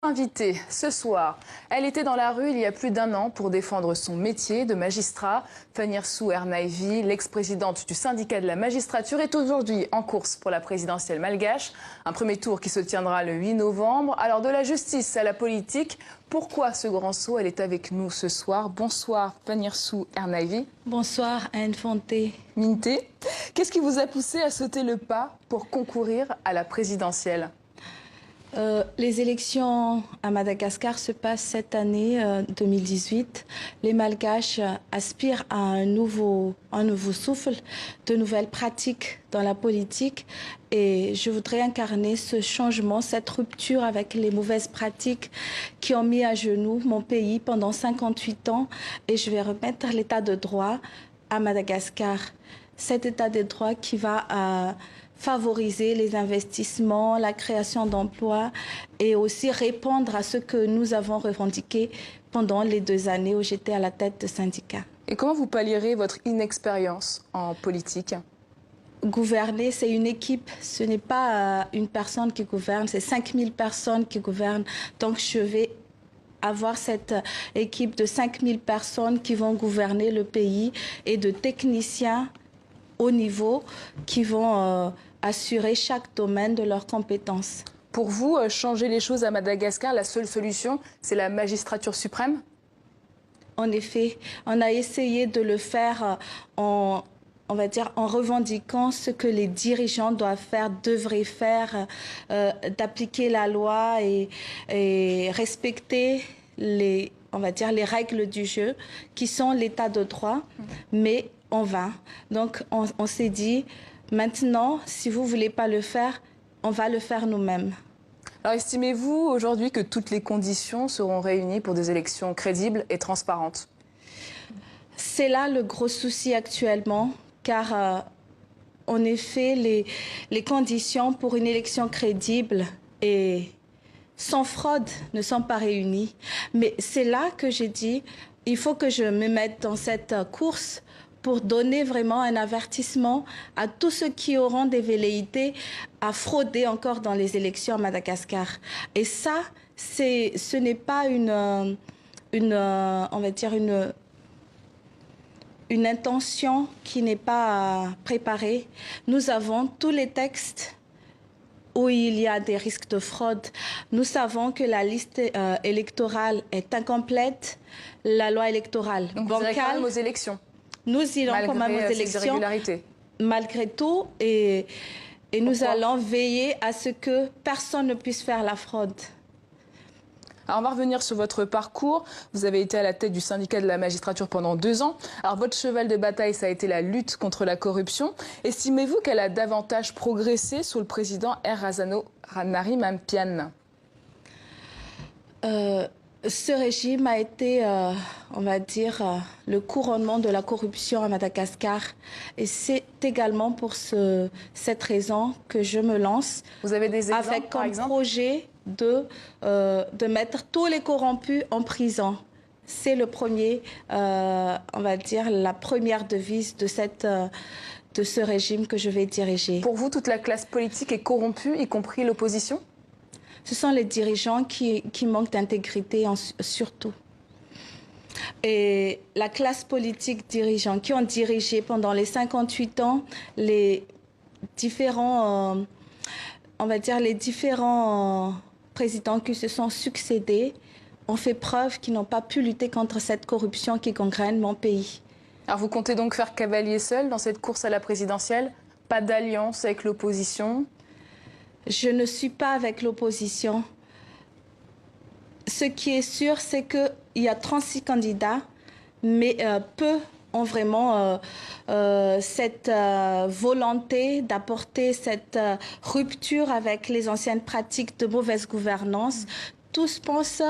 Invitée ce soir, elle était dans la rue il y a plus d'un an pour défendre son métier de magistrat. Fanyersou Ernaivi, l'ex-présidente du syndicat de la magistrature, est aujourd'hui en course pour la présidentielle malgache. Un premier tour qui se tiendra le 8 novembre. Alors de la justice à la politique, pourquoi ce grand saut? Elle est avec nous ce soir. Bonsoir Fanyersou Ernaivi. Bonsoir Anne Fonté. Minté, qu'est-ce qui vous a poussé à sauter le pas pour concourir à la présidentielle? Les élections à Madagascar se passent cette année 2018. Les Malgaches aspirent à un nouveau souffle, de nouvelles pratiques dans la politique. Et je voudrais incarner ce changement, cette rupture avec les mauvaises pratiques qui ont mis à genoux mon pays pendant 58 ans. Et je vais remettre l'état de droit à Madagascar. Cet état de droit qui va favoriser les investissements, la création d'emplois et aussi répondre à ce que nous avons revendiqué pendant les 2 années où j'étais à la tête de syndicat. Et comment vous pallierez votre inexpérience en politique? Gouverner, c'est une équipe. Ce n'est pas une personne qui gouverne, c'est 5000 personnes qui gouvernent. Donc je vais avoir cette équipe de 5000 personnes qui vont gouverner le pays et de techniciens au niveau qui vont assurer chaque domaine de leurs compétences. Pour vous, changer les choses à Madagascar, la seule solution, c'est la magistrature suprême? En effet, on a essayé de le faire en revendiquant ce que les dirigeants doivent faire, devraient faire, d'appliquer la loi et respecter les règles du jeu qui sont l'état de droit, mais en vain. Donc on s'est dit, maintenant, si vous ne voulez pas le faire, on va le faire nous-mêmes. Alors estimez-vous aujourd'hui que toutes les conditions seront réunies pour des élections crédibles et transparentes? C'est là le gros souci actuellement, car en effet, les conditions pour une élection crédible et sans fraude ne sont pas réunies. Mais c'est là que j'ai dit, il faut que je me mette dans cette course pour donner vraiment un avertissement à tous ceux qui auront des velléités à frauder encore dans les élections à Madagascar. Et ça, ce n'est pas une intention qui n'est pas préparée. Nous avons tous les textes où il y a des risques de fraude. Nous savons que la liste électorale est incomplète, la loi électorale bancale. Donc vous irez quand même aux élections? Nous irons quand même aux élections, malgré tout, et nous allons veiller à ce que personne ne puisse faire la fraude. Alors on va revenir sur votre parcours. Vous avez été à la tête du syndicat de la magistrature pendant 2 ans. Alors votre cheval de bataille, ça a été la lutte contre la corruption. Estimez-vous qu'elle a davantage progressé sous le président Narimanpian? Ce régime a été, le couronnement de la corruption à Madagascar. Et c'est également pour cette raison que je me lance. Vous avez des exemples, avec comme projet de mettre tous les corrompus en prison. C'est le premier, la première devise de ce régime que je vais diriger. Pour vous, toute la classe politique est corrompue, y compris l'opposition? Ce sont les dirigeants qui manquent d'intégrité surtout. Et la classe politique dirigeante qui ont dirigé pendant les 58 ans les différents, présidents qui se sont succédés ont fait preuve qu'ils n'ont pas pu lutter contre cette corruption qui gangrène mon pays. Alors vous comptez donc faire cavalier seul dans cette course à la présidentielle? Pas d'alliance avec l'opposition? Je ne suis pas avec l'opposition. Ce qui est sûr, c'est qu'il y a 36 candidats, mais peu ont vraiment cette volonté d'apporter cette rupture avec les anciennes pratiques de mauvaise gouvernance. Tous pensent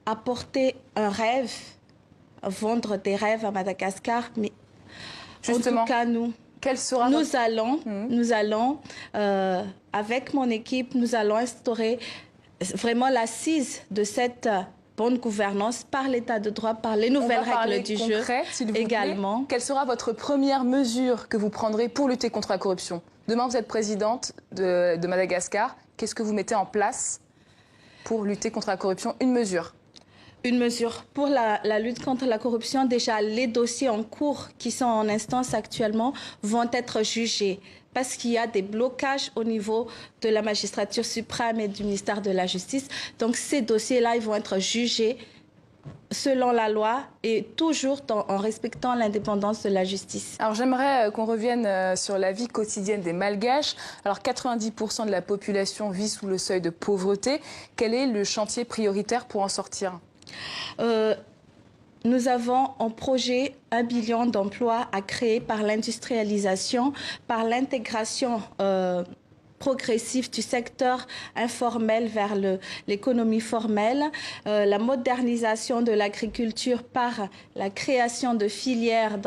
apporter un rêve, vendre des rêves à Madagascar, mais justement, en tout cas, nous allons, avec mon équipe, nous allons instaurer vraiment l'assise de cette bonne gouvernance par l'état de droit, par les nouvelles règles du jeu également. Quelle sera votre première mesure que vous prendrez pour lutter contre la corruption? Demain, vous êtes présidente de Madagascar. Qu'est-ce que vous mettez en place? pour lutter contre la corruption. Une mesure. Une mesure pour la lutte contre la corruption. Déjà, les dossiers en cours qui sont en instance actuellement vont être jugés parce qu'il y a des blocages au niveau de la magistrature suprême et du ministère de la Justice. Donc, ces dossiers-là, ils vont être jugés selon la loi et toujours en respectant l'indépendance de la justice. Alors j'aimerais qu'on revienne sur la vie quotidienne des Malgaches. Alors 90% de la population vit sous le seuil de pauvreté. Quel est le chantier prioritaire pour en sortir ? Nous avons en projet 1 billion d'emplois à créer par l'industrialisation, par l'intégration progressif du secteur informel vers l'économie formelle, la modernisation de l'agriculture par la création de filières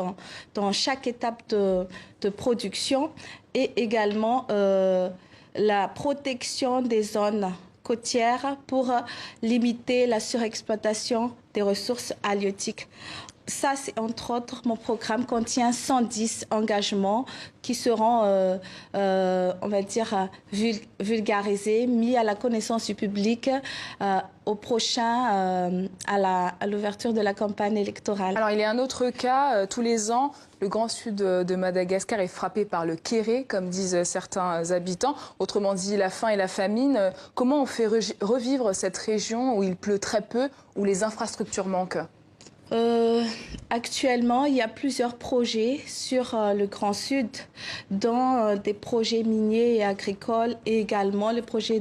dans chaque étape de production et également la protection des zones côtières pour limiter la surexploitation des ressources halieutiques. Ça, c'est entre autres, mon programme contient 110 engagements qui seront, on va dire, vulgarisés, mis à la connaissance du public au prochain, à l'ouverture de la campagne électorale. Alors, il y a un autre cas. Tous les ans, le Grand Sud de Madagascar est frappé par le kéré, comme disent certains habitants. Autrement dit, la faim et la famine. Comment on fait revivre cette région où il pleut très peu, où les infrastructures manquent ? Actuellement, il y a plusieurs projets sur le Grand Sud, dont des projets miniers et agricoles et également les projets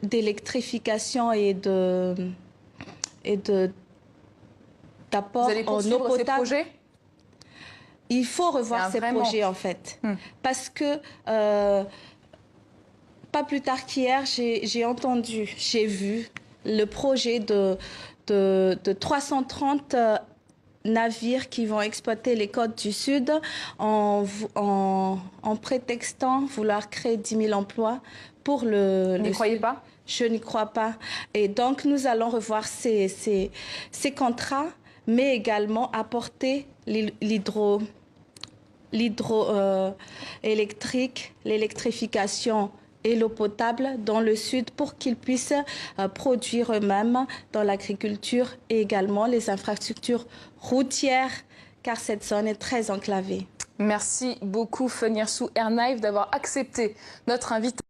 d'électrification et d'apport en eau potable. Ces projets ? Il faut revoir ces projets en fait, parce que pas plus tard qu'hier, j'ai vu le projet de 330 navires qui vont exploiter les côtes du Sud en prétextant vouloir créer 10 000 emplois pour le Vous n'y croyez pas ? Je n'y crois pas. Et donc, nous allons revoir ces contrats, mais également apporter l'hydroélectrique, l'électrification et l'eau potable dans le sud pour qu'ils puissent produire eux-mêmes dans l'agriculture et également les infrastructures routières, car cette zone est très enclavée. Merci beaucoup Fenyersou Ernaïf d'avoir accepté notre invitation.